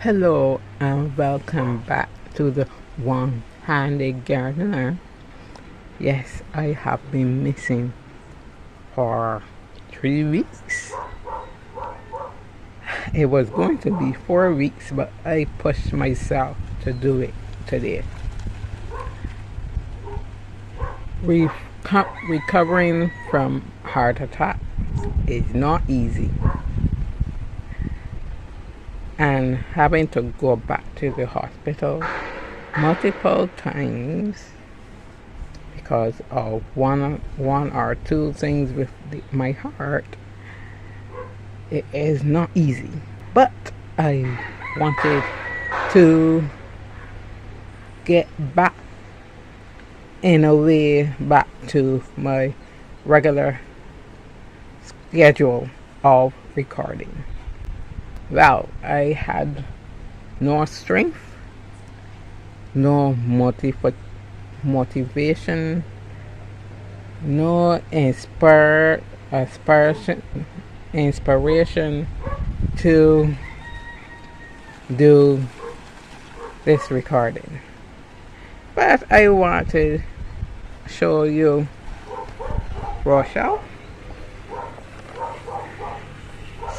Hello and welcome back to the One-Handed Gardener. Yes, I have been missing for 3 weeks. It was going to be 4 weeks, but I pushed myself to do it today. Recovering from heart attack is not easy. And having to go back to the hospital multiple times because of one or two things with my heart, it is not easy. But I wanted to get back in a way back to my regular schedule of recording. Well, I had no strength, no motivation, no inspiration to do this recording. But I want to show you Rochelle.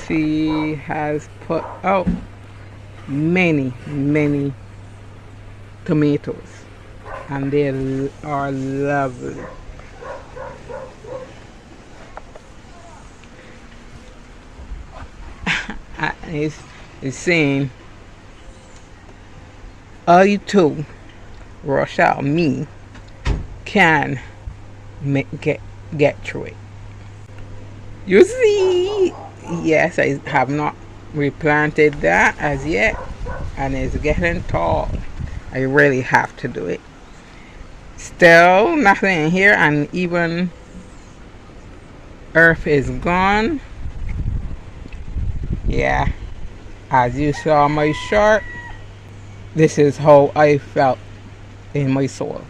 She has put out many tomatoes, and they are lovely. It's saying, I too, Rochelle, me, can get through it. You see? Yes, I have not replanted that as yet, and it's getting tall. I really have to do it. Still nothing in here, and even earth is gone. Yeah, as you saw my short, this is how I felt in my soul.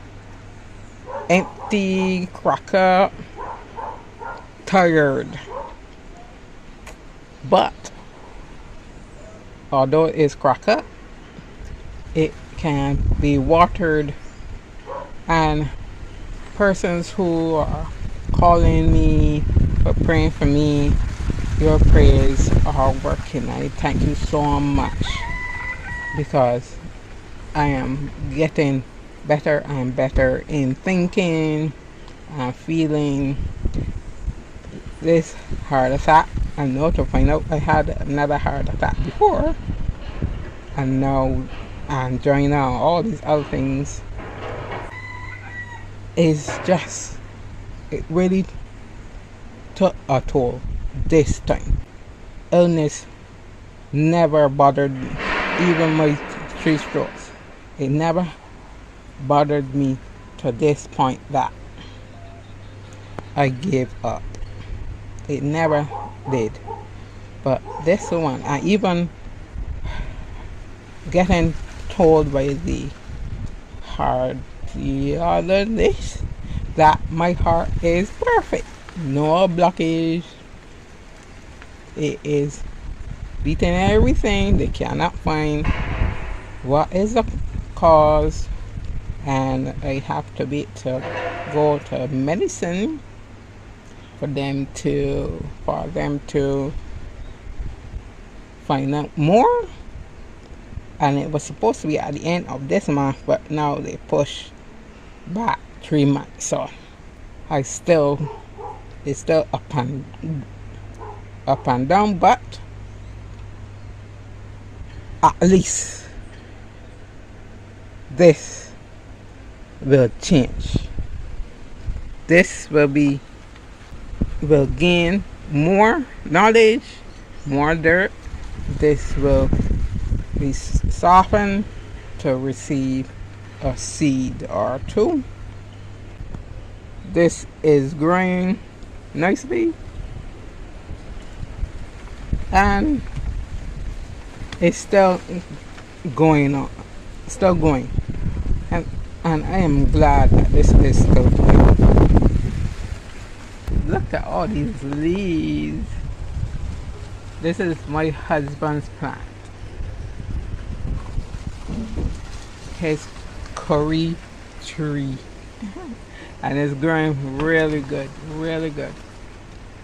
Empty, cracked up, tired. But although it's cracked up, it can be watered, and persons who are calling me or praying for me, your prayers are working. I thank you so much, because I am getting better and better in thinking and feeling. This heart attack, I know to find out I had another heart attack before, and now I'm joining on all these other things. It's just, it really took a toll this time. Illness never bothered me, even my 3 strokes. It never bothered me to this point that I gave up. It never did. But this one, I even getting told by the cardiologist that my heart is perfect. No blockage. It is beating everything. They cannot find what is the cause, and I have to go to medicine for them to find out more. And it was supposed to be at the end of this month, but now they push back 3 months. So it's still up and down, but at least this will change. This will gain more knowledge, more dirt. This will be softened to receive a seed or two. This is growing nicely, and it's still going on, and I am glad that this is still going. Look at all these leaves. This is my husband's plant. his curry tree. And it's growing really good, really good.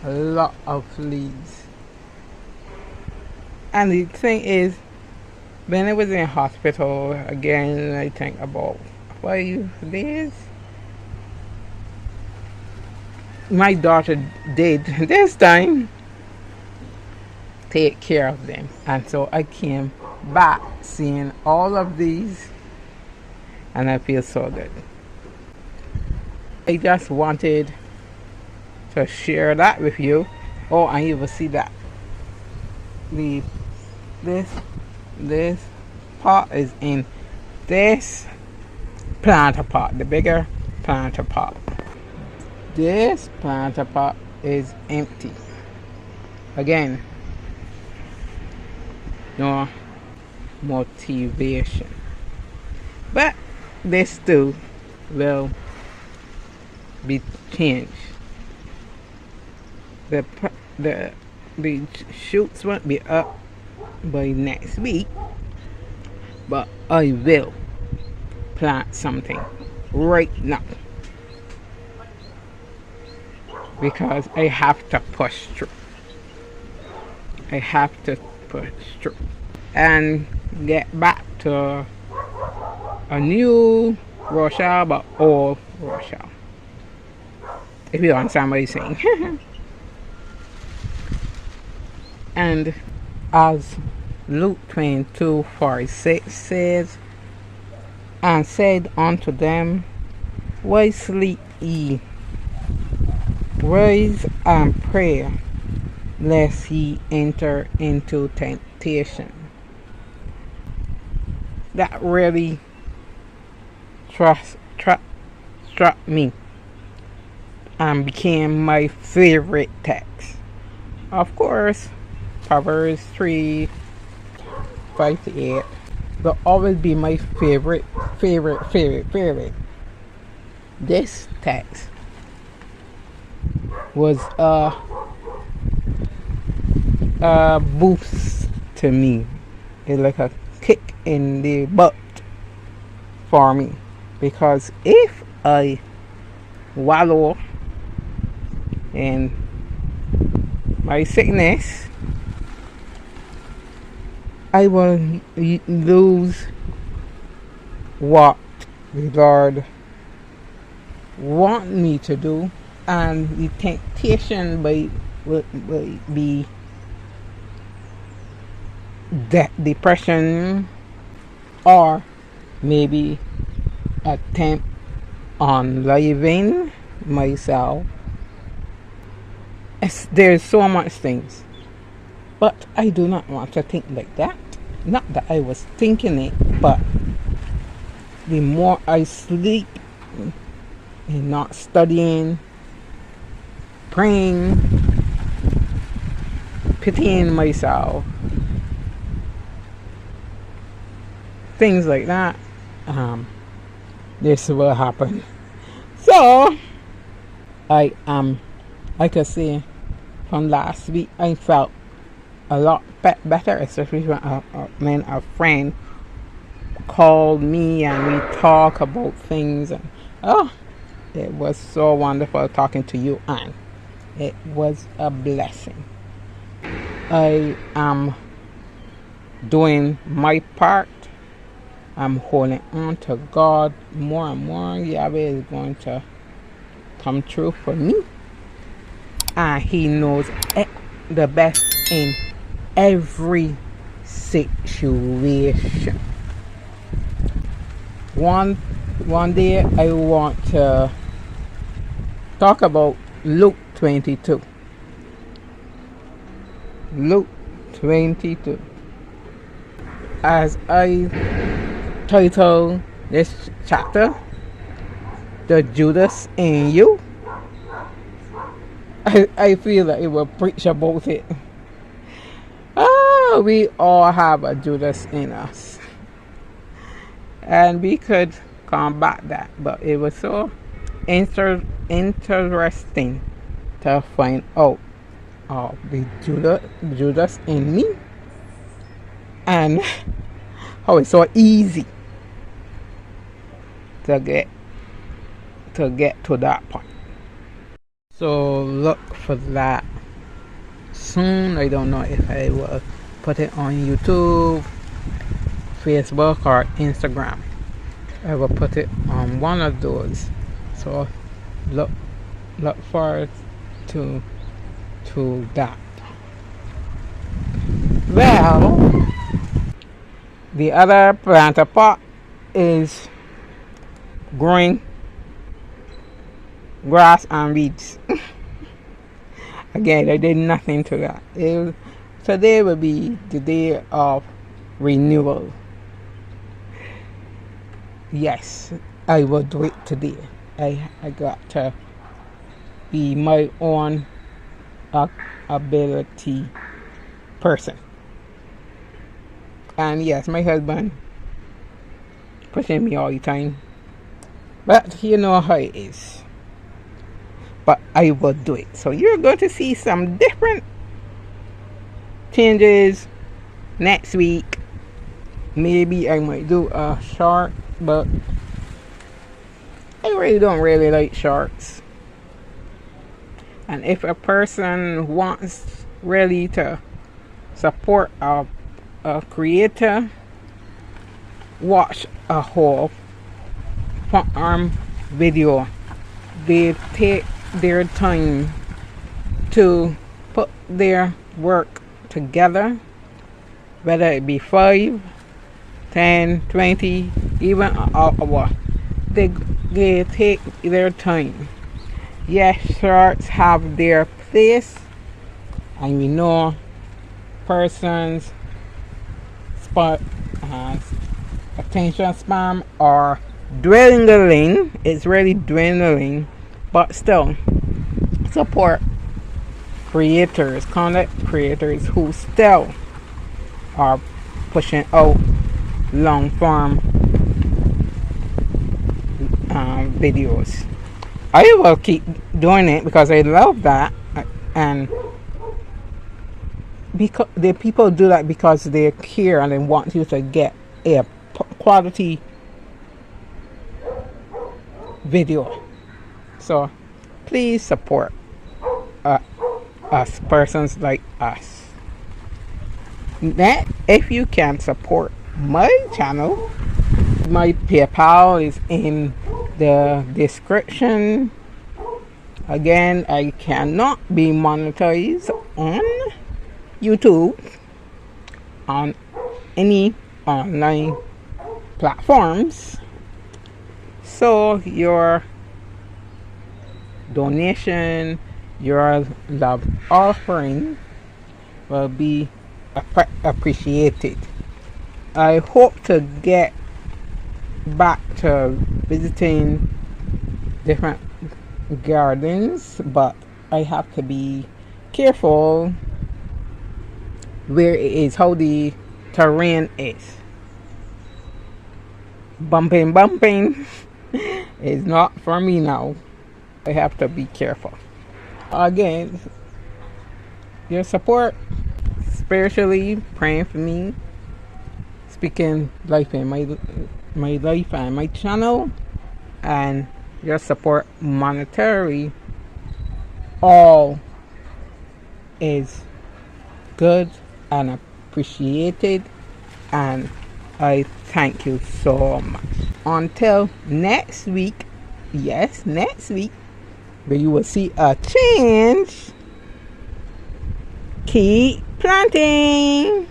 A lot of leaves. And the thing is, when I was in hospital, again, I think about 5 days, my daughter did this time take care of them. And so I came back seeing all of these, and I feel so good. I just wanted to share that with you. Oh, and you will see that this pot is in this planter pot, the bigger planter pot. This planter pot is empty. Again, no motivation, but this too will be changed. The shoots won't be up by next week, but I will plant something right now because I have to push through. I have to push through and get back to a new Rochelle, but old Rochelle, if you understand what I'm saying. And as Luke 22:46 says, and said unto them, why sleep ye? Rise and pray, lest ye enter into temptation. That really struck me and became my favorite text. Of course, Proverbs 3:5-8 will always be my favorite. This text was a boost to me. It's like a kick in the butt for me, because if I wallow in my sickness, I will lose what the Lord want me to do, and the temptation will be depression, or maybe attempt on living myself. There's so much things, but I do not want to think like that. Not that I was thinking it, but the more I sleep and not studying, praying, pitying myself, things like that, this will happen. So I could say from last week I felt a lot better, especially when a friend called me and we talk about things, and it was so wonderful talking to you, and it was a blessing. I am doing my part. I'm holding on to God more and more. Yahweh is going to come true for me, and He knows the best in every situation. One day I want to talk about Luke 22. Luke 22. As I title this chapter, The Judas in You, I feel that it will preach about it. We all have a Judas in us, and we could combat that, but it was so interesting to find out of the Judas in me, and how it's so easy to get to that point. So look for that soon. I don't know if I will put it on YouTube, Facebook, or Instagram. I will put it on one of those. So look forward to that. Well, the other planter pot is growing grass and weeds. Again, I did nothing to that. Today will be the day of renewal. Yes, I will do it today. I got to be my own ability person. And yes, my husband pushing me all the time. But you know how it is. But I will do it. So you're going to see some different changes next week. Maybe I might do a short, but I really don't like shorts. And if a person wants really to support a creator, watch a whole farm video. They take their time to put their work together, whether it be 5, 10, 20, even an hour. They take their time. Yes, shorts have their place, and we know persons attention span or dwindling. It's really dwindling, but still support creators, content creators who still are pushing out long form videos. I will keep doing it because I love that, and because the people do that because they care and they want you to get a quality video. So please support us, persons like us. That if you can support my channel, my PayPal is in the description. Again, I cannot be monetized on YouTube, on any online platforms. So your donation, your love offering will be appreciated. I hope to get back to visiting different gardens, but I have to be careful where it is, how the terrain is. Bumping is not for me now. I have to be careful. Again, your support, spiritually praying for me, speaking life in my life and my channel, and your support monetarily, all is good and appreciated, and I thank you so much. Until next week, yes, next week, where you will see a change. Keep planting.